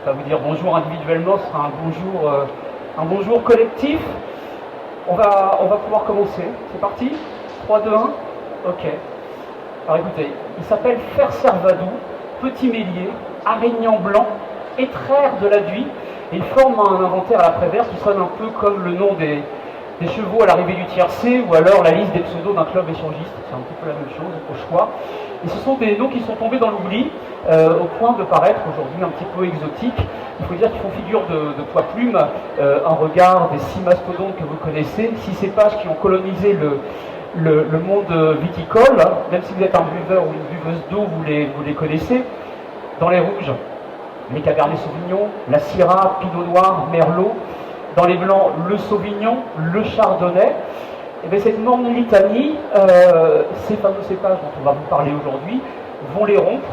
pas vous dire bonjour individuellement, ce sera un bonjour collectif. On va pouvoir commencer. C'est parti 3, 2, 1. Ok. Alors écoutez, il s'appelle Fer Servadou, petit mélier, araignant blanc, étraire de la Duy, et il forme un inventaire à l'après-vert qui sonne un peu comme le nom des chevaux à l'arrivée du tiercé, ou alors la liste des pseudos d'un club échangiste. C'est un petit peu la même chose au choix. Et ce sont des noms qui sont tombés dans l'oubli, au point de paraître aujourd'hui un petit peu exotiques. Il faut dire qu'ils font figure de poids plume, en regard des 6 mastodontes que vous connaissez, 6 cépages qui ont colonisé le monde viticole. Même si vous êtes un buveur ou une buveuse d'eau, vous les connaissez. Dans les rouges, les Cabernet Sauvignon, la Syrah, Pinot Noir, Merlot. Dans les blancs, le Sauvignon, le Chardonnay. Et bien cette morne litanie, ces fameux cépages dont on va vous parler aujourd'hui, vont les rompre.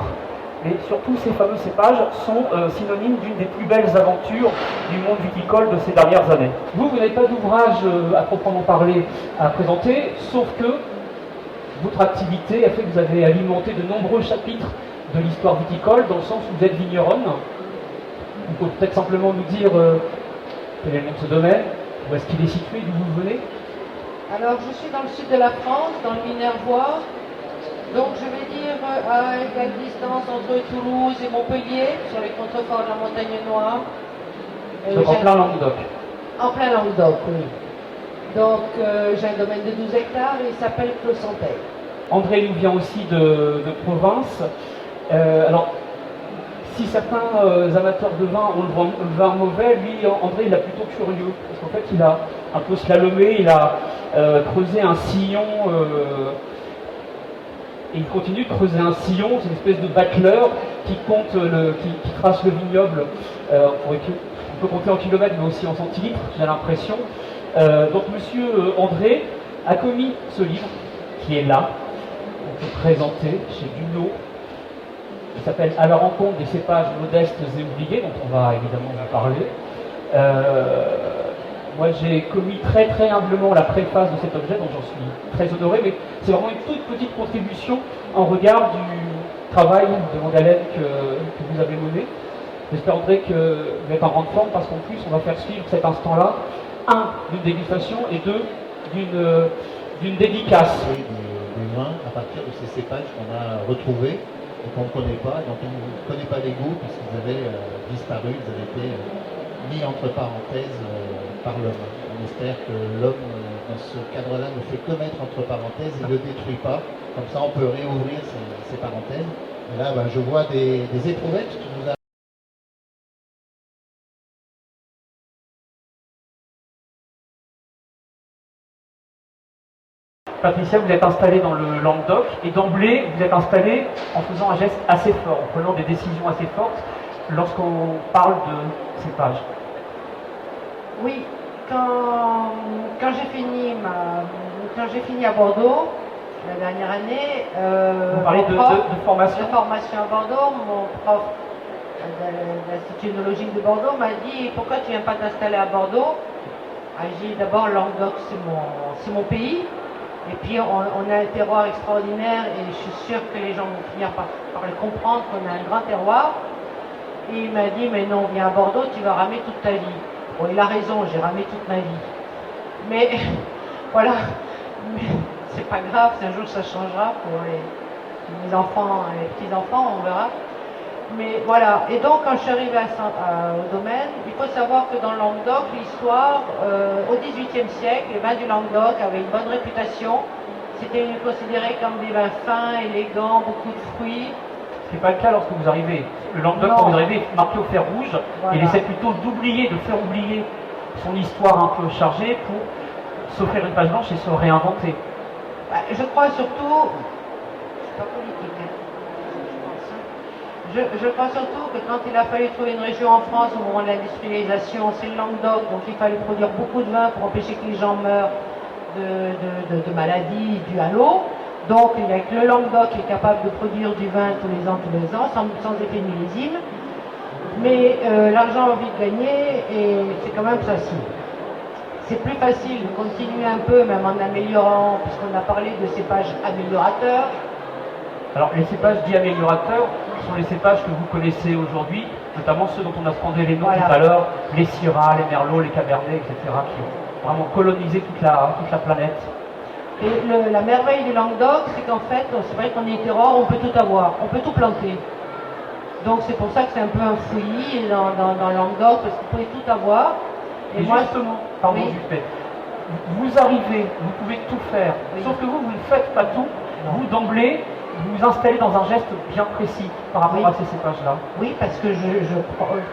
Mais surtout, ces fameux cépages sont synonymes d'une des plus belles aventures du monde viticole de ces dernières années. Vous n'avez pas d'ouvrage à proprement parler à présenter, sauf que votre activité a fait que vous avez alimenté de nombreux chapitres de l'histoire viticole, dans le sens où vous êtes vigneronne. Vous pouvez peut-être simplement nous dire quel est le nom de ce domaine, où est-ce qu'il est situé, d'où vous venez? Alors, je suis dans le sud de la France, dans le Minervois. Donc, je vais dire à égale distance entre Toulouse et Montpellier, sur les contreforts de la Montagne Noire. Donc en plein Languedoc. En plein Languedoc, oui. Donc, j'ai un domaine de 12 hectares et il s'appelle Clos-Santeil. André nous vient aussi de province. Alors, si certains amateurs de vin ont le vin mauvais, lui, André, il est plutôt curieux. Parce qu'en fait, il a un peu slalomé, il a creusé un sillon, et il continue de creuser un sillon, c'est une espèce de battleur qui qui trace le vignoble. On peut compter en kilomètres, mais aussi en centilitres, j'ai l'impression. Donc, monsieur André a commis ce livre, qui est là, on peut présenter chez Duno, qui s'appelle À la rencontre des cépages modestes et oubliés, dont on va évidemment vous parler. Moi, j'ai commis très très humblement la préface de cet objet, donc j'en suis très honoré, mais c'est vraiment une toute petite contribution en regard du travail de longue haleine que vous avez mené. J'espère, André, que vous êtes en grande forme, parce qu'en plus, on va faire suivre cet instant-là, d'une dégustation, et d'une dédicace. Du vin à partir de ces cépages qu'on a retrouvés et qu'on ne connaît pas, dont on ne connaît pas les goûts puisqu'ils avaient disparu, ils avaient été mis entre parenthèses par l'homme. On espère que l'homme, dans ce cadre-là, ne fait que mettre entre parenthèses et ne détruit pas. Comme ça, on peut réouvrir ces parenthèses. Et là, je vois des éprouvettes. Tu nous as... Patricia, vous êtes installée dans le Languedoc, et d'emblée, vous êtes installée en faisant un geste assez fort, en prenant des décisions assez fortes lorsqu'on parle de cépage. Oui, quand j'ai fini à Bordeaux, la dernière année, vous parlez de formation. De formation à Bordeaux, mon prof de l'Institut œnologique de Bordeaux m'a dit « Pourquoi tu ne viens pas t'installer à Bordeaux ?» J'ai dit d'abord, Languedoc, c'est mon pays. Et puis on a un terroir extraordinaire et je suis sûre que les gens vont finir par le comprendre qu'on a un grand terroir. Et il m'a dit, mais non, viens à Bordeaux, tu vas ramer toute ta vie. Bon, il a raison, j'ai ramé toute ma vie. Mais voilà, c'est pas grave, un jour ça changera pour les enfants et les petits-enfants, on verra. Mais voilà, et donc quand je suis arrivée au domaine, il faut savoir que dans le Languedoc, l'histoire, au XVIIIe siècle, les vins du Languedoc avaient une bonne réputation. C'était considéré comme des vins fins, élégants, beaucoup de fruits. Ce n'est pas le cas lorsque vous arrivez. Le Languedoc, quand vous arrivez, est marqué au fer rouge. Voilà. Il essaie plutôt de faire oublier son histoire un peu chargée pour s'offrir une page blanche et se réinventer. Je crois surtout, c'est pas politique, hein. Je crois surtout que quand il a fallu trouver une région en France au moment de l'industrialisation, c'est le Languedoc, donc il fallait produire beaucoup de vin pour empêcher que les gens meurent de maladies dues à l'eau. Donc il n'y a que le Languedoc qui est capable de produire du vin tous les ans, sans effet de millésime. Mais l'argent a envie de gagner et c'est quand même facile. C'est plus facile de continuer un peu, même en améliorant, puisqu'on a parlé de cépages améliorateurs. Alors les cépages dits améliorateurs sont les cépages que vous connaissez aujourd'hui, notamment ceux dont on a scandé les noms tout à l'heure, les Syrah, les Merlots, les Cabernets, etc., qui ont vraiment colonisé toute la planète. Et la merveille du Languedoc, c'est qu'en fait, c'est vrai qu'on est terroir, on peut tout avoir, on peut tout planter. Donc c'est pour ça que c'est un peu un fouillis dans le Languedoc, parce que vous pouvez tout avoir. Et moi, justement, pardon, oui. Vous arrivez, vous pouvez tout faire, oui. Sauf que vous ne faites pas tout. Non. Vous, d'emblée, vous vous installez dans un geste bien précis par rapport à ces cépages-là. Oui, parce que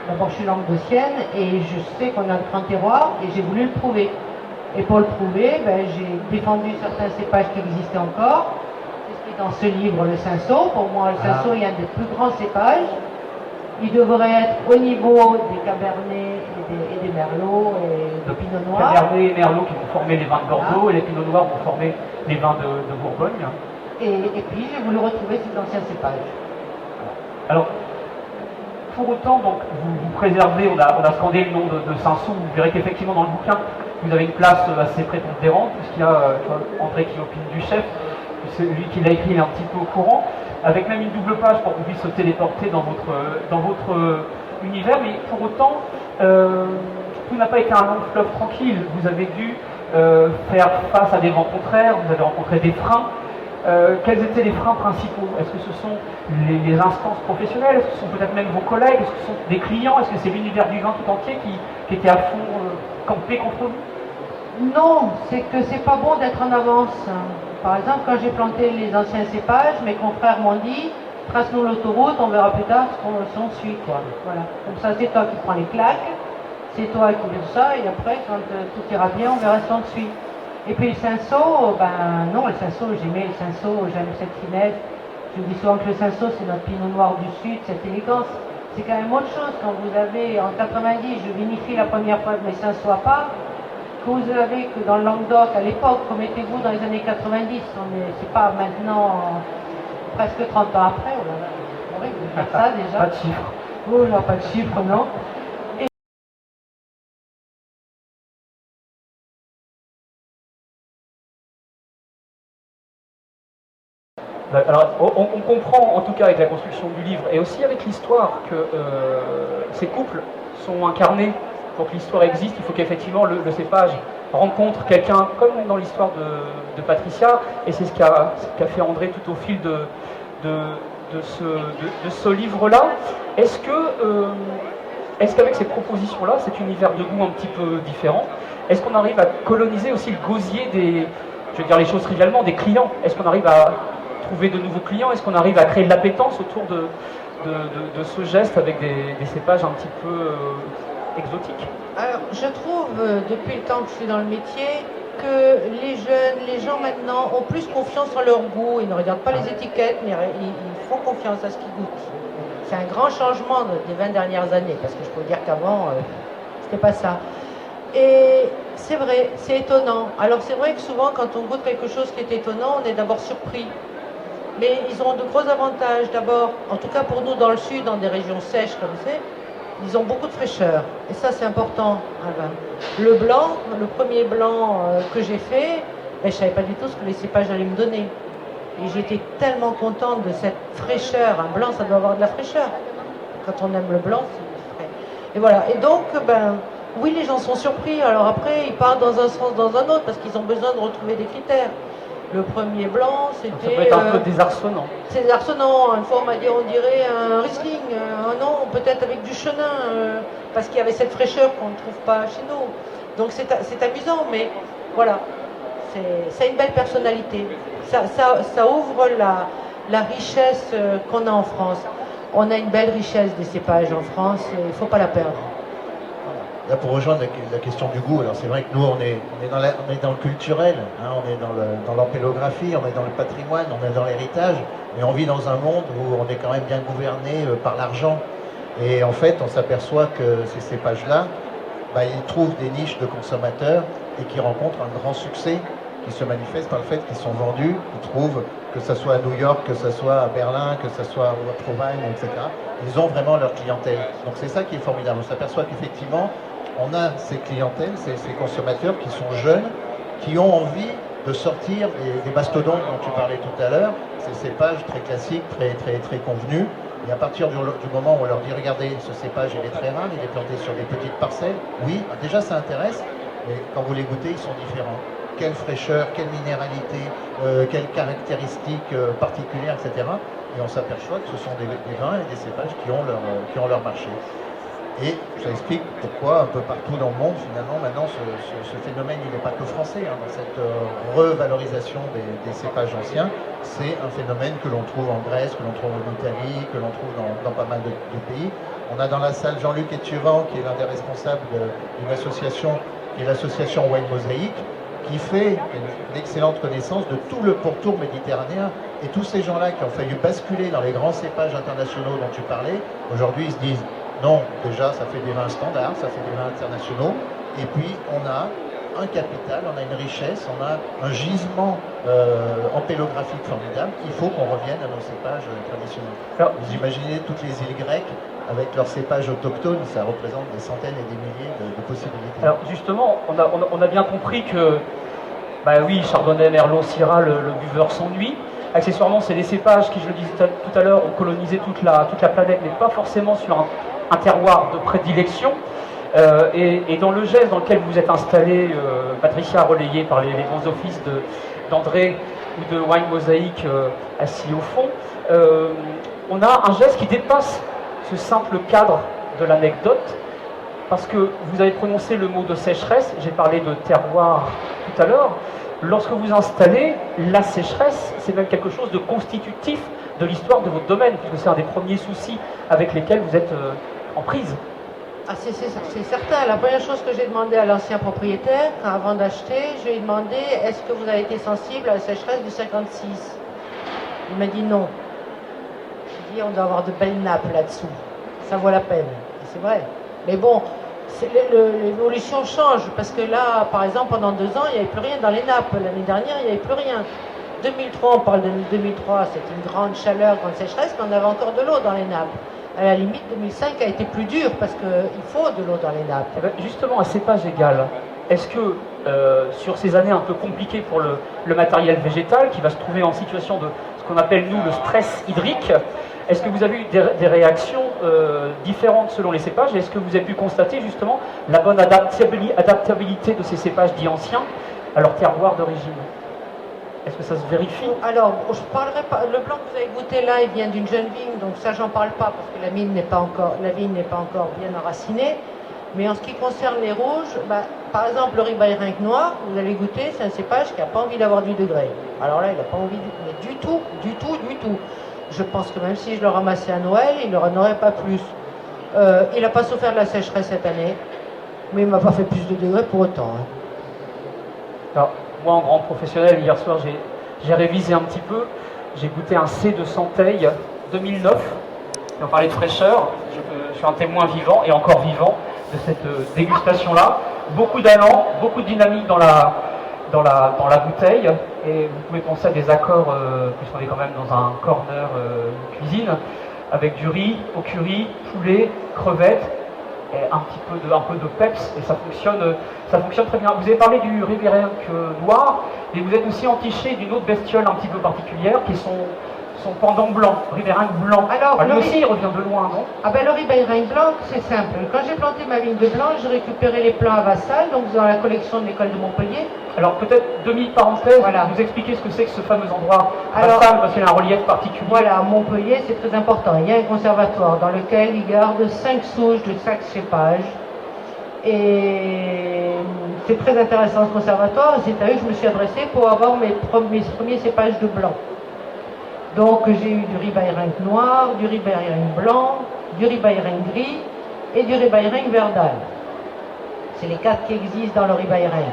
d'abord je suis languedocienne et je sais qu'on a un grand terroir et j'ai voulu le prouver. Et pour le prouver, j'ai défendu certains cépages qui existaient encore. C'est ce qui est dans ce livre, le Cinsault. Pour moi, le Cinsault est un des plus grands cépages. Il devrait être au niveau des Cabernets et des Merlots et des Pinots Noirs. Cabernets et Merlots qui vont former les vins de Bordeaux et les Pinots Noirs vont former les vins de Bourgogne. Et puis j'ai voulu retrouver ces anciens cépages. Alors, pour autant, donc, vous préservez, on a scandé le nom de Cinsault, vous verrez qu'effectivement dans le bouquin, vous avez une place assez prépondérante, puisqu'il y a André qui opine du chef, celui qui l'a écrit il est un petit peu au courant, avec même une double page pour qu'on puisse se téléporter dans votre univers, mais pour autant, tout n'a pas été un long fleuve tranquille. Vous avez dû faire face à des vents contraires, vous avez rencontré des freins. Quels étaient les freins principaux? Est-ce que ce sont les instances professionnelles? Est-ce que ce sont peut-être même vos collègues? Est-ce que ce sont des clients? Est-ce que c'est l'univers du vin tout entier qui était à fond campé contre vous? Non, c'est que c'est pas bon d'être en avance. Par exemple, quand j'ai planté les anciens cépages, mes confrères m'ont dit trace-nous l'autoroute, on verra plus tard si on suit, quoi. Voilà. Comme ça, c'est toi qui prends les claques, c'est toi qui fais ça, et après, quand tout ira bien, on verra si on te suit. Et puis le Cinsault, non, le Cinsault, j'aimais le Cinsault, j'aime cette finesse. Je dis souvent que le Cinsault, c'est notre Pinot Noir du Sud, cette élégance. C'est quand même autre chose quand vous avez, en 90, je vinifie la première fois de mes Cinsault à part, que vous avez que dans le Languedoc, à l'époque, remettez-vous dans les années 90, c'est pas maintenant, presque 30 ans après, on aurait pu dire ça déjà. Pas de chiffres. Oh là, pas de chiffres, non. Alors, on comprend en tout cas avec la construction du livre et aussi avec l'histoire que ces couples sont incarnés. Pour que l'histoire existe, il faut qu'effectivement le cépage rencontre quelqu'un, comme dans l'histoire de Patricia, et c'est ce qu'a fait André tout au fil de ce livre-là. Est-ce qu'avec ces propositions-là, cet univers de goût un petit peu différent, est-ce qu'on arrive à coloniser aussi le gosier je vais dire les choses trivialement, des clients? Est-ce qu'on arrive à trouver de nouveaux clients? Est-ce qu'on arrive à créer de l'appétence autour de ce geste avec des cépages un petit peu exotiques? Alors, je trouve, depuis le temps que je suis dans le métier, que les gens maintenant ont plus confiance en leur goût. Ils ne regardent pas les étiquettes, mais ils font confiance à ce qu'ils goûtent. C'est un grand changement des 20 dernières années, parce que je peux dire qu'avant, c'était pas ça. Et c'est vrai, c'est étonnant. Alors c'est vrai que souvent, quand on goûte quelque chose qui est étonnant, on est d'abord surpris. Mais ils ont de gros avantages. D'abord, en tout cas pour nous dans le sud, dans des régions sèches comme c'est, ils ont beaucoup de fraîcheur. Et ça, c'est important. Le blanc, le premier blanc que j'ai fait, je ne savais pas du tout ce que les cépages allaient me donner. Et j'étais tellement contente de cette fraîcheur. Un blanc, ça doit avoir de la fraîcheur. Quand on aime le blanc, c'est frais. Et voilà. Et donc, oui, les gens sont surpris. Alors après, ils partent dans un sens, dans un autre, parce qu'ils ont besoin de retrouver des critères. Le premier blanc, c'était... Ça peut être un peu désarçonnant. C'est désarçonnant. Une fois, on m'a dit, on dirait un Riesling. Non, peut-être avec du chenin, parce qu'il y avait cette fraîcheur qu'on ne trouve pas chez nous. Donc c'est amusant, mais voilà. Ça a une belle personnalité. Ça ouvre la richesse qu'on a en France. On a une belle richesse des cépages en France, et il ne faut pas la perdre. Là, pour rejoindre la question du goût, alors c'est vrai que nous, on est dans le culturel, hein, on est dans l'empélographie, on est dans le patrimoine, on est dans l'héritage, mais on vit dans un monde où on est quand même bien gouverné par l'argent. Et en fait, on s'aperçoit que ces cépages-là, ils trouvent des niches de consommateurs et qui rencontrent un grand succès qui se manifeste par le fait qu'ils sont vendus, ils trouvent, que ce soit à New York, que ce soit à Berlin, que ce soit à Provence, etc. Ils ont vraiment leur clientèle. Donc c'est ça qui est formidable. On s'aperçoit qu'effectivement, on a ces clientèles, ces consommateurs qui sont jeunes, qui ont envie de sortir des mastodontes dont tu parlais tout à l'heure, ces cépages très classiques, très convenus. Et à partir du moment où on leur dit, regardez, ce cépage, il est très rare, il est planté sur des petites parcelles, oui, déjà ça intéresse, mais quand vous les goûtez, ils sont différents. Quelle fraîcheur, quelle minéralité, quelles caractéristiques particulières, etc. Et on s'aperçoit que ce sont des vins et des cépages qui ont leur marché. Et ça explique pourquoi un peu partout dans le monde, finalement, maintenant, ce phénomène, il n'est pas que français. Dans cette revalorisation des cépages anciens, c'est un phénomène que l'on trouve en Grèce, que l'on trouve en Italie, que l'on trouve dans pas mal de pays. On a dans la salle Jean-Luc Etchevan, qui est l'un des responsables d'une association, qui est l'association Wine Mosaic, qui fait une excellente connaissance de tout le pourtour méditerranéen. Et tous ces gens-là qui ont failli basculer dans les grands cépages internationaux dont tu parlais, aujourd'hui ils se disent non, déjà ça fait des vins standards, ça fait des vins internationaux, et puis on a un capital, on a une richesse, on a un gisement ampélographique formidable. Il faut qu'on revienne à nos cépages traditionnels. Alors, vous imaginez toutes les îles grecques avec leurs cépages autochtones, ça représente des centaines et des milliers de possibilités. Alors justement, on a bien compris que, bah oui, Chardonnay, Merlot, Syrah, le buveur s'ennuie. Accessoirement, c'est des cépages qui, je le disais tout à l'heure, ont colonisé toute la planète, mais pas forcément sur un terroir de prédilection. Et dans le geste dans lequel vous êtes installé, Patricia, relayée par les bons offices d'André ou de Wine Mosaic assis au fond, on a un geste qui dépasse ce simple cadre de l'anecdote, parce que vous avez prononcé le mot de sécheresse, j'ai parlé de terroir tout à l'heure. Lorsque vous installez, la sécheresse, c'est même quelque chose de constitutif de l'histoire de votre domaine, puisque c'est un des premiers soucis avec lesquels vous êtes en prise. Ah, c'est certain. La première chose que j'ai demandé à l'ancien propriétaire, avant d'acheter, je lui ai demandé, est-ce que vous avez été sensible à la sécheresse du 56? Il m'a dit non. J'ai dit, on doit avoir de belles nappes là-dessous. Ça vaut la peine. Et c'est vrai. Mais bon, l'évolution change, parce que là, par exemple, pendant 2 ans, il n'y avait plus rien dans les nappes. L'année dernière, il n'y avait plus rien. 2003, on parle de 2003, c'était une grande chaleur, grande sécheresse, mais on avait encore de l'eau dans les nappes. À la limite, 2005 a été plus dur, parce qu'il faut de l'eau dans les nappes. Eh bien, justement, à cépage égal, est-ce que sur ces années un peu compliquées pour le matériel végétal, qui va se trouver en situation de ce qu'on appelle, nous, le stress hydrique, est-ce que vous avez eu des réactions différentes selon les cépages? Est-ce que vous avez pu constater justement la bonne adaptabilité de ces cépages dits anciens à leur terroir d'origine? Est-ce que ça se vérifie? Alors, je parlerai pas. Le blanc que vous avez goûté là, il vient d'une jeune vigne, donc ça, j'en parle pas parce que la vigne n'est pas encore bien enracinée. Mais en ce qui concerne les rouges, par exemple, le Ribéirac noir, vous allez goûter, c'est un cépage qui n'a pas envie d'avoir du degré. Alors là, il n'a pas envie du tout. Je pense que même si je le ramassais à Noël, il n'en aurait pas plus. Il n'a pas souffert de la sécheresse cette année, mais il ne m'a pas fait plus de degrés pour autant. Hein. Alors, moi, en grand professionnel, hier soir, j'ai révisé un petit peu. J'ai goûté un C de Santeil 2009. Et on parlait de fraîcheur. Je suis un témoin vivant et encore vivant de cette dégustation-là. Beaucoup d'allant, beaucoup de dynamique dans la bouteille. Et vous pouvez penser à des accords, puisqu'on est quand même dans un corner cuisine, avec du riz au curry, poulet, crevettes, et un peu de peps, et ça fonctionne très bien. Vous avez parlé du Ribéirac noir, et vous êtes aussi entiché d'une autre bestiole un petit peu particulière, qui est son pendant blanc, Ribéirac blanc. Alors, lui aussi, il revient de loin, non? Ah ben le Ribéirac blanc, c'est simple. Quand j'ai planté ma vigne de blanc, j'ai récupéré les plants à Vassal, donc dans la collection de l'école de Montpellier. Alors peut-être 2000 parenthèses, voilà. Vous expliquez ce que c'est que ce fameux endroit Vassal, parce qu'il a un relief particulier. Voilà, à Montpellier, c'est très important. Il y a un conservatoire dans lequel ils gardent 5 souches de chaque cépage. Et c'est très intéressant ce conservatoire, et c'est à eux que je me suis adressée pour avoir mes premiers cépages de blanc. Donc j'ai eu du Ribéirac noir, du Ribéirac blanc, du Ribéirac gris et du Ribéirac verdal. C'est les 4 qui existent dans le Ribéirac.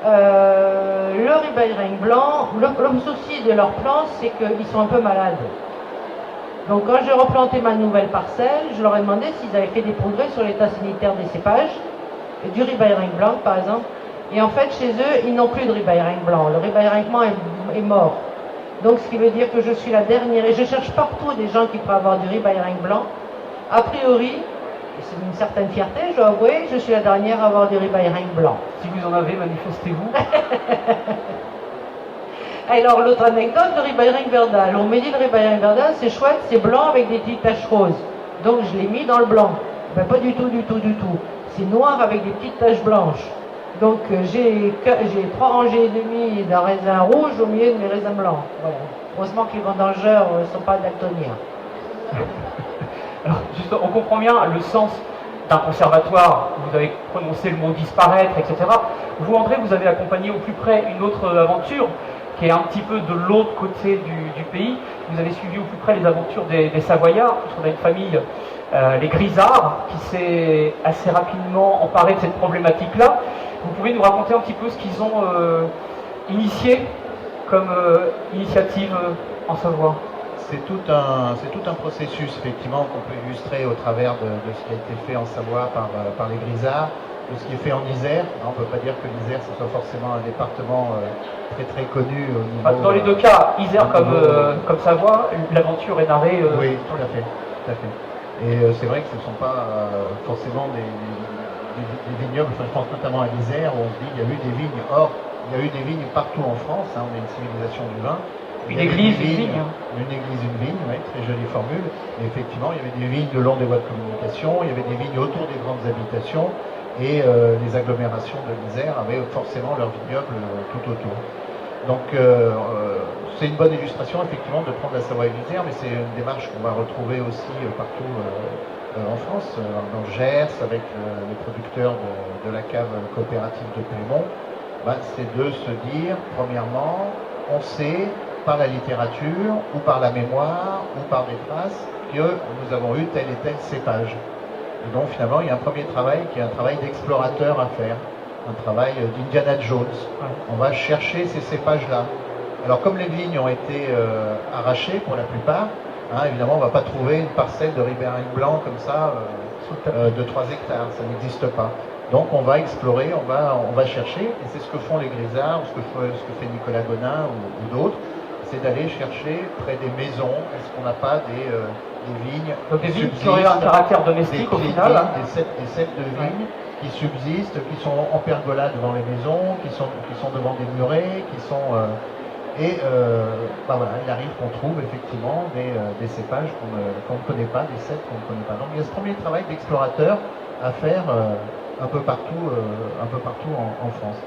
Le Ribéirac blanc, le souci de leurs plantes, c'est qu'ils sont un peu malades. Donc quand j'ai replanté ma nouvelle parcelle, je leur ai demandé s'ils avaient fait des progrès sur l'état sanitaire des cépages, et du Ribéirac blanc par exemple. Et en fait, chez eux, ils n'ont plus de Ribéirac blanc. Le Ribéirac blanc est mort. Donc ce qui veut dire que je suis la dernière, et je cherche partout des gens qui pourraient avoir du Ribéirac blanc. A priori, C'est une certaine fierté, je dois avouer. Je suis la dernière à avoir du Ribaireng blanc. Si vous en avez, manifestez-vous. Alors, l'autre anecdote, le Ribaireng Verdal. On me dit le Ribaireng Verdal, c'est chouette, c'est blanc avec des petites taches roses. Donc, je l'ai mis dans le blanc. Ben, pas du tout, du tout, du tout. C'est noir avec des petites taches blanches. Donc, j'ai 3 rangées et demie d'un raisin rouge au milieu de mes raisins blancs. Voilà. Heureusement que les vendangeurs ne sont pas daltoniens. Alors, juste, on comprend bien le sens d'un conservatoire. Vous avez prononcé le mot disparaître, etc. Vous, André, vous avez accompagné au plus près une autre aventure qui est un petit peu de l'autre côté du pays. Vous avez suivi au plus près les aventures des Savoyards, puisqu'on a une famille, les Grisards, qui s'est assez rapidement emparée de cette problématique-là. Vous pouvez nous raconter un petit peu ce qu'ils ont initié comme initiative en Savoie? C'est tout un processus, effectivement, qu'on peut illustrer au travers de ce qui a été fait en Savoie par les Grisards, de ce qui est fait en Isère. On ne peut pas dire que l'Isère ce soit forcément un département très très connu au niveau... Dans les deux cas, Isère comme Savoie, l'aventure est narrée... Oui, tout à fait. Tout à fait. Et c'est vrai que ce ne sont pas forcément des vignobles, enfin, je pense notamment à l'Isère, où on se dit qu'il y a eu des vignes. Or, il y a eu des vignes partout en France, hein, on est une civilisation du vin. Une église, une vigne. Une église, une vigne, oui, très jolie formule. Et effectivement, il y avait des vignes le long des voies de communication, il y avait des vignes autour des grandes habitations, et les agglomérations de l'Isère avaient forcément leurs vignobles tout autour. Donc c'est une bonne illustration effectivement de prendre la Savoie et l'Isère, mais c'est une démarche qu'on va retrouver aussi partout en France, dans le Gers, avec les producteurs de la cave coopérative de Clémont. C'est de se dire, premièrement, on sait par la littérature, ou par la mémoire, ou par des traces, que nous avons eu tel et tel cépage. Et donc finalement, il y a un premier travail qui est un travail d'explorateur à faire, un travail d'Indiana Jones. On va chercher ces cépages-là. Alors comme les vignes ont été arrachées pour la plupart, évidemment on ne va pas trouver une parcelle de Ribaireng blanc comme ça de 3 hectares, ça n'existe pas. Donc on va explorer, on va chercher, et c'est ce que font les Grisards, ou ce que fait Nicolas Gonin ou d'autres, c'est d'aller chercher près des maisons, est-ce qu'on n'a pas des vignes, donc des vignes qui auraient un caractère domestique au final, des cèpes de vignes qui subsistent, qui sont en pergola devant les maisons, qui sont devant des murets, qui sont voilà, il arrive qu'on trouve effectivement des cépages qu'on ne connaît pas, des cèpes qu'on ne connaît pas. Donc il y a ce premier travail d'explorateur à faire un peu partout en France.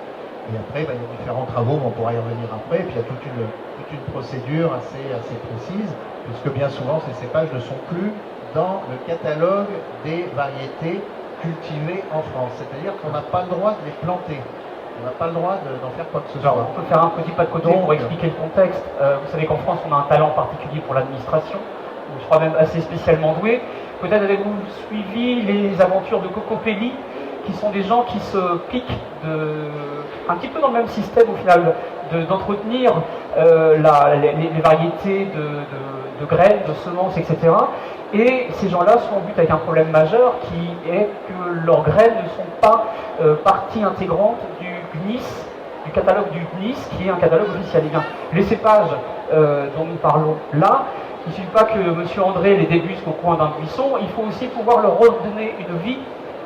Et après, il y a différents travaux, mais on pourra y revenir après. Et puis il y a toute une procédure assez précise, puisque bien souvent ces cépages ne sont plus dans le catalogue des variétés cultivées en France. C'est-à-dire qu'on n'a pas le droit de les planter. On n'a pas le droit d'en faire quoi que ce soit. On peut faire un petit pas de côté pour expliquer le contexte. Vous savez qu'en France, on a un talent particulier pour l'administration, je crois même assez spécialement doué. Peut-être avez-vous suivi les aventures de Cocopelli, qui sont des gens qui se piquent un petit peu dans le même système au final, d'entretenir les variétés de graines, de semences, etc. Et ces gens-là sont en but avec un problème majeur qui est que leurs graines ne sont pas partie intégrante du GNIS, du catalogue du GNIS, qui est un catalogue officiel. Et bien, les cépages dont nous parlons là, il ne suffit pas que M. André les débusque au coin d'un buisson, il faut aussi pouvoir leur redonner une vie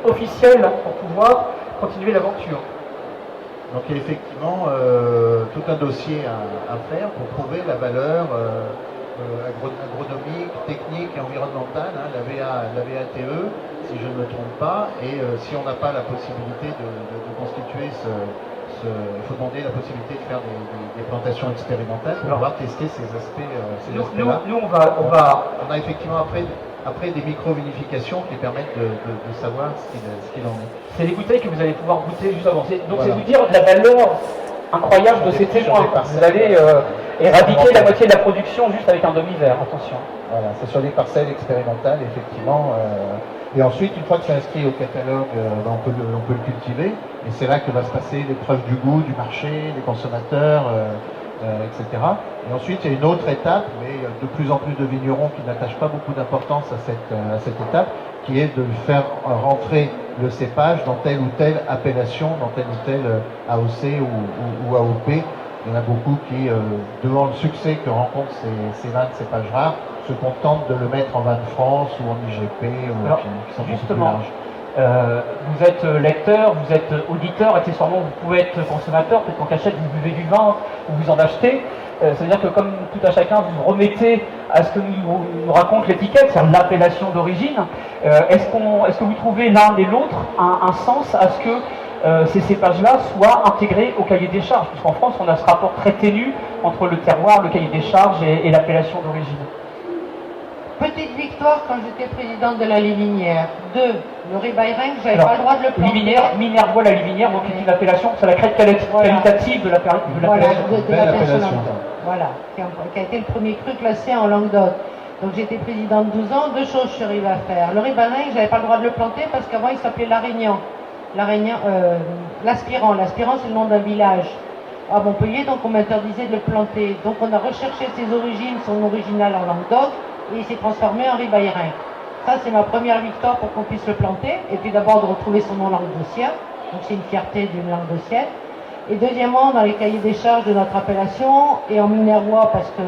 officielle pour pouvoir continuer l'aventure. Donc il y a effectivement tout un dossier à faire pour prouver la valeur agronomique, technique et environnementale, la VATE, si je ne me trompe pas, et si on n'a pas la possibilité de constituer il faut demander la possibilité de faire des plantations expérimentales pour pouvoir tester ces aspects-là. Nous, on a effectivement après des micro-vinifications qui permettent de savoir ce qu'il en est. C'est les bouteilles que vous allez pouvoir goûter juste avant. Donc voilà. C'est vous dire la valeur incroyable de ces témoins. Vous allez éradiquer la moitié de la production juste avec un demi-verre, attention. Voilà, c'est sur des parcelles expérimentales, effectivement. Et ensuite, une fois que c'est inscrit au catalogue, on peut le cultiver. Et c'est là que va se passer l'épreuve du goût, du marché, des consommateurs, etc. Et ensuite, il y a une autre étape, mais il y a de plus en plus de vignerons qui n'attachent pas beaucoup d'importance à cette étape, qui est de faire rentrer le cépage dans telle ou telle appellation, dans telle ou telle AOC ou AOP, Il y en a beaucoup qui, devant le succès que rencontrent ces vins de cépages rares, se contentent de le mettre en vin de France ou en IGP, ou Alors, qui sont beaucoup plus justement, larges. vous êtes lecteur, vous êtes auditeur, accessoirement vous pouvez être consommateur, peut-être qu'en cachette vous buvez du vin ou vous en achetez. C'est-à-dire que comme tout à chacun, vous remettez à ce que nous raconte l'étiquette, c'est-à-dire l'appellation d'origine. Est-ce que vous trouvez l'un et l'autre un sens à ce que ces cépages-là soient intégrés au cahier des charges? Puisqu'en France, on a ce rapport très ténu entre le terroir, le cahier des charges et l'appellation d'origine. Petite victoire quand j'étais présidente de la Livinière. 2. Le Ribeirinck, j'avais pas le droit de le planter. Minervois la Livinière, donc c'est une appellation, c'est la crête qualitative de l'appellation. Voilà, de l'appellation. Appellation. Voilà, qui a été le premier cru classé en Languedoc. Donc j'étais présidente 12 ans, 2 choses je suis arrivée à faire. Le Ribeirinck, j'avais pas le droit de le planter parce qu'avant il s'appelait l'Arignan. L'Aspirant. L'Aspirant, c'est le nom d'un village à Montpellier, donc on m'interdisait de le planter. Donc on a recherché ses origines, son original en Languedoc, et il s'est transformé en Ribeirinck. Ça, c'est ma première victoire pour qu'on puisse le planter. Et puis d'abord de retrouver son nom languedocien. Donc c'est une fierté d'une languedocienne. Et deuxièmement, dans les cahiers des charges de notre appellation, et en minervois, parce que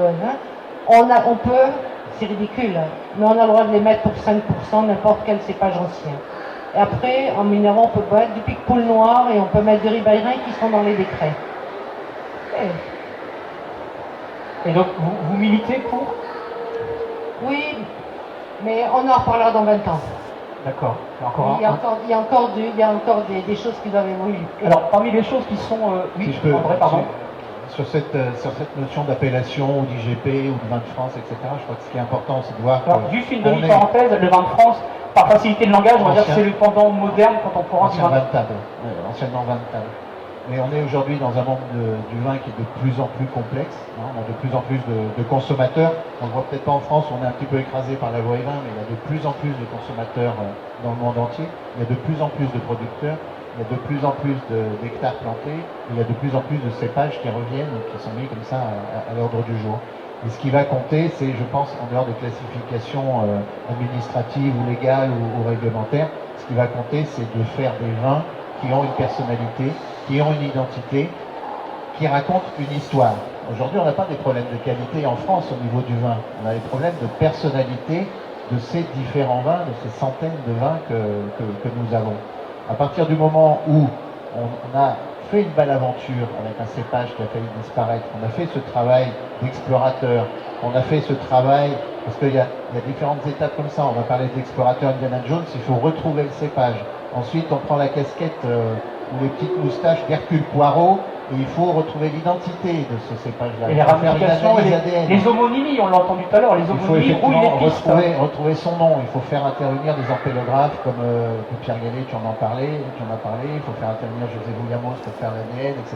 on peut, c'est ridicule, mais on a le droit de les mettre pour 5% n'importe quel cépage ancien. Et après, en minervois, on peut mettre du pic-poule noir et on peut mettre du Ribeirinck qui sont dans les décrets. Et donc, vous militez pour? Oui, mais on en reparlera dans 20 ans. D'accord. Il y a encore des choses qui doivent évoluer. Alors, parmi les choses qui sont... oui, Si je peux, André, pardon. sur cette notion d'appellation ou d'IGP ou de vin de France, etc., je crois que ce qui est important, c'est de voir... Alors, juste une demi-parenthèse, le vin de France, par facilité de langage, on va dire que c'est le pendant moderne, contemporain du ancien vin. vin de table, anciennement vin de table. Mais on est aujourd'hui dans un monde du vin qui est de plus en plus complexe. On a de plus en plus de consommateurs. On ne le voit peut-être pas en France, on est un petit peu écrasé par la loi E20, mais il y a de plus en plus de consommateurs dans le monde entier. Il y a de plus en plus de producteurs. Il y a de plus en plus d'hectares plantés. Il y a de plus en plus de cépages qui reviennent et qui sont mis comme ça à l'ordre du jour. Et ce qui va compter, c'est, je pense, en dehors de classifications administratives ou légales ou réglementaires, ce qui va compter, c'est de faire des vins qui ont une personnalité, qui ont une identité, qui racontent une histoire. Aujourd'hui, on n'a pas des problèmes de qualité en France au niveau du vin. On a des problèmes de personnalité de ces différents vins, de ces centaines de vins que nous avons. À partir du moment où on a fait une belle aventure avec un cépage qui a failli disparaître, on a fait ce travail d'explorateur, on a fait ce travail, parce qu'il y a différentes étapes comme ça, on va parler d'explorateur Indiana Jones, il faut retrouver le cépage. Ensuite, on prend la casquette ou les petites moustaches d'Hercule Poirot et il faut retrouver l'identité de ce cépage-là. Et les ramifications, les homonymies, on l'a entendu tout à l'heure, les homonymies rouillent les pistes. Retrouver son nom, il faut faire intervenir des orthographes comme Pierre Gallet, tu en as parlé, il faut faire intervenir José Bouillamos pour faire l'ADN, etc.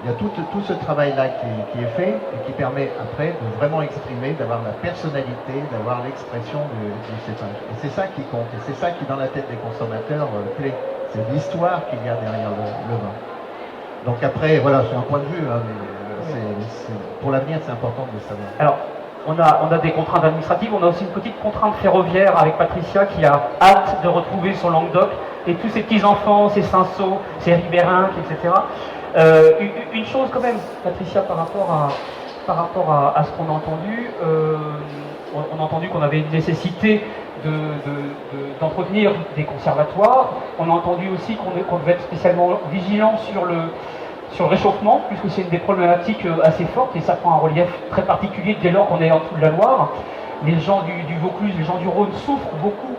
Il y a tout ce travail-là qui est fait et qui permet après de vraiment exprimer, d'avoir la personnalité, d'avoir l'expression du cépage. Et c'est ça qui compte, et c'est ça qui dans la tête des consommateurs plaît. C'est l'histoire qu'il y a derrière le vin. Donc après, voilà, c'est un point de vue, hein, mais pour l'avenir, c'est important de le savoir. Alors, on a des contraintes administratives, on a aussi une petite contrainte ferroviaire avec Patricia qui a hâte de retrouver son Languedoc et tous ses petits-enfants, ses Cinsault, ses Ribeirinck, etc. Une chose quand même, Patricia, par rapport à ce qu'on a entendu, on a entendu qu'on avait une nécessité d'entretenir des conservatoires. On a entendu aussi qu'on devait être spécialement vigilant sur le réchauffement, puisque c'est une des problématiques assez fortes, et ça prend un relief très particulier dès lors qu'on est en dessous de la Loire. Les gens du Vaucluse, les gens du Rhône souffrent beaucoup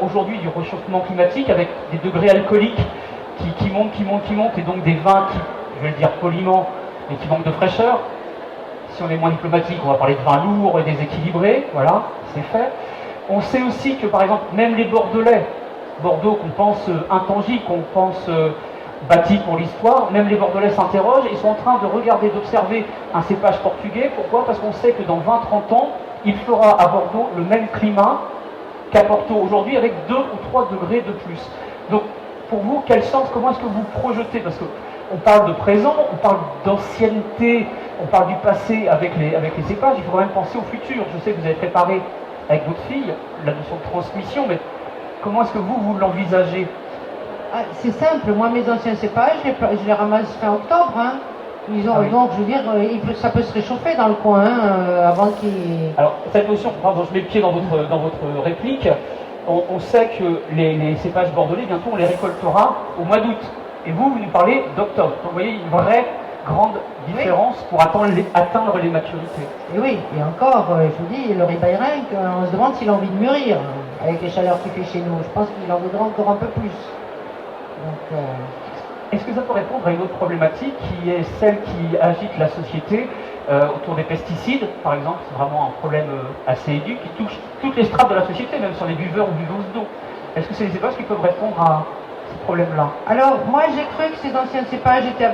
aujourd'hui du réchauffement climatique, avec des degrés alcooliques qui montent, et donc des vins qui, je vais le dire poliment, mais qui manquent de fraîcheur. Si on est moins diplomatique, on va parler de vins lourds et déséquilibrés, voilà, c'est fait. On sait aussi que, par exemple, même les Bordelais, Bordeaux qu'on pense intangible, qu'on pense bâti pour l'histoire, même les Bordelais s'interrogent, ils sont en train de regarder, d'observer un cépage portugais. Pourquoi? Parce qu'on sait que dans 20-30 ans, il fera à Bordeaux le même climat qu'à Porto aujourd'hui, avec 2 ou 3 degrés de plus. Donc, pour vous, quel sens, comment est-ce que vous projetez? Parce qu'on parle de présent, on parle d'ancienneté, on parle du passé avec les cépages, il faut quand même penser au futur. Je sais que vous avez préparé avec votre fille la notion de transmission, mais comment est-ce que vous l'envisagez? C'est simple, moi mes anciens cépages, je les ramasse fin octobre. Disons, Ah oui. donc, je veux dire, ça peut se réchauffer dans le coin avant qu'il... Alors, cette notion, pardon, je mets le pied dans votre réplique, on sait que les cépages bordelais, bientôt, on les récoltera au mois d'août. Et vous nous parlez d'octobre. Donc, vous voyez une vraie grande différence pour atteindre les maturités. Et oui, et encore, je vous dis, le ribaïrinque, on se demande s'il a envie de mûrir avec les chaleurs qu'il fait chez nous. Je pense qu'il en voudra encore un peu plus. Donc, est-ce que ça peut répondre à une autre problématique qui est celle qui agite la société autour des pesticides, par exemple? C'est vraiment un problème assez aigu qui touche toutes les strates de la société, même sur les buveurs ou buveuses d'eau. Est-ce que c'est des cépages qui peuvent répondre à ces problèmes-là? alors, moi, j'ai cru que ces anciens cépages étaient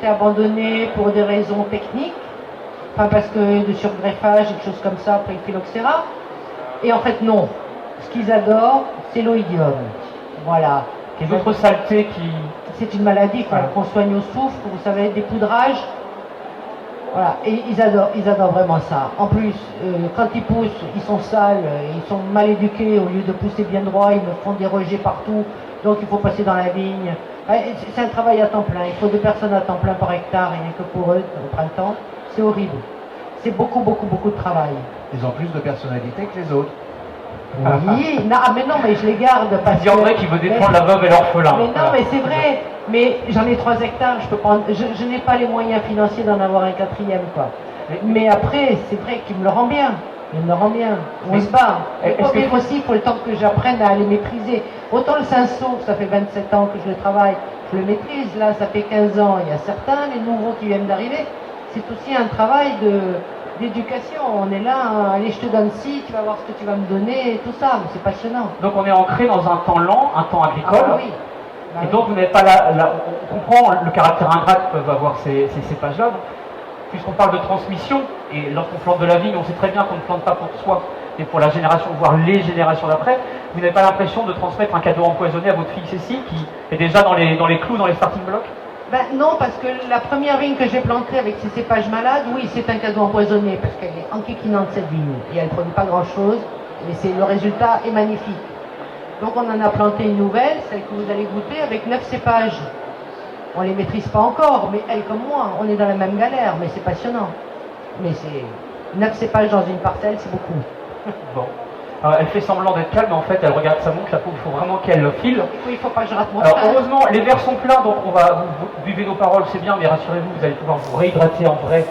abandonnés pour des raisons techniques, enfin parce que de surgreffage et des choses comme ça, après le phylloxéra. Et en fait, non. Ce qu'ils adorent, c'est l'oïdium. Voilà. Et d'autres saletés qui... C'est une maladie Voilà. qu'on soigne au soufre, vous savez, des poudrages. Voilà, et ils adorent vraiment ça. En plus, quand ils poussent, ils sont sales, ils sont mal éduqués, au lieu de pousser bien droit, ils me font des rejets partout, donc il faut passer dans la vigne. C'est un travail à temps plein, il faut 2 personnes à temps plein par hectare, rien que pour eux, au printemps. C'est horrible. C'est beaucoup, beaucoup, beaucoup de travail. Ils ont plus de personnalité que les autres. Oui, non, mais non, mais je les garde parce Il y André qui veut défendre la veuve et l'orphelin. Mais non, Voilà. mais c'est vrai. Mais j'en ai 3 hectares, je peux prendre. Je n'ai pas les moyens financiers d'en avoir un 4e, quoi. Mais après, c'est vrai qu'il me le rend bien. Il me le rend bien. On Mais se bat. est-ce Et que- aussi, il faut le temps que j'apprenne à les maîtriser. Autant le cinceau, ça fait 27 ans que je le travaille, je le maîtrise. Là, ça fait 15 ans. Il y a certains, les nouveaux qui viennent d'arriver. C'est aussi un travail d'éducation. On est là, hein, allez, je te donne ci, tu vas voir ce que tu vas me donner, et tout ça. Mais c'est passionnant. Donc on est ancré dans un temps lent, un temps Ah agricole. bah oui. Bah Et oui. donc vous n'avez pas on comprend le caractère ingrat que peuvent avoir ces cépages-là. Donc, puisqu'on parle de transmission, et lorsqu'on plante de la vigne, on sait très bien qu'on ne plante pas pour soi, mais pour la génération, voire les générations d'après. Vous n'avez pas l'impression de transmettre un cadeau empoisonné à votre fille Cécile, qui est déjà dans les clous, dans les starting blocks? Ben non, parce que la première vigne que j'ai plantée avec ces cépages malades, oui, c'est un cadeau empoisonné, parce qu'elle est enquiquinante cette vigne, et elle ne produit pas grand-chose, mais le résultat est magnifique. Donc on en a planté une nouvelle, celle que vous allez goûter, avec 9 cépages. On ne les maîtrise pas encore, mais elle comme moi, on est dans la même galère, mais c'est passionnant. Mais c'est 9 cépages dans une parcelle, c'est beaucoup. Bon. Alors, elle fait semblant d'être calme, mais en fait, elle regarde sa montre, la pauvre, il faut vraiment qu'elle file. Il ne faut pas que je rate mon Alors, train. heureusement, les verres sont pleins, donc vous buvez nos paroles, c'est bien, mais rassurez-vous, vous allez pouvoir vous réhydrater en vrai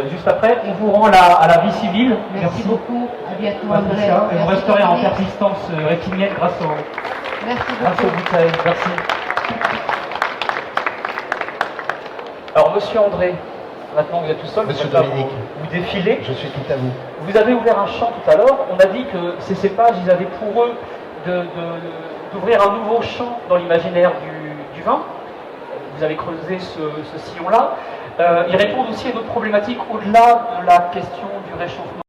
juste après. On vous rend à la vie civile. Merci beaucoup, à bientôt André. Patricia. Et vous Merci resterez en Dominique. persistance rétinienne grâce Merci aux beaucoup. bouteilles. Merci. Alors, monsieur André, maintenant vous êtes tout seul, Monsieur vous êtes là, Dominique. vous défilez. Je suis tout à vous. Vous avez ouvert un champ tout à l'heure. On a dit que ces cépages, ils avaient pour eux d'ouvrir un nouveau champ dans l'imaginaire du vin. Vous avez creusé ce sillon-là. Ils répondent aussi à d'autres problématiques au-delà de la question du réchauffement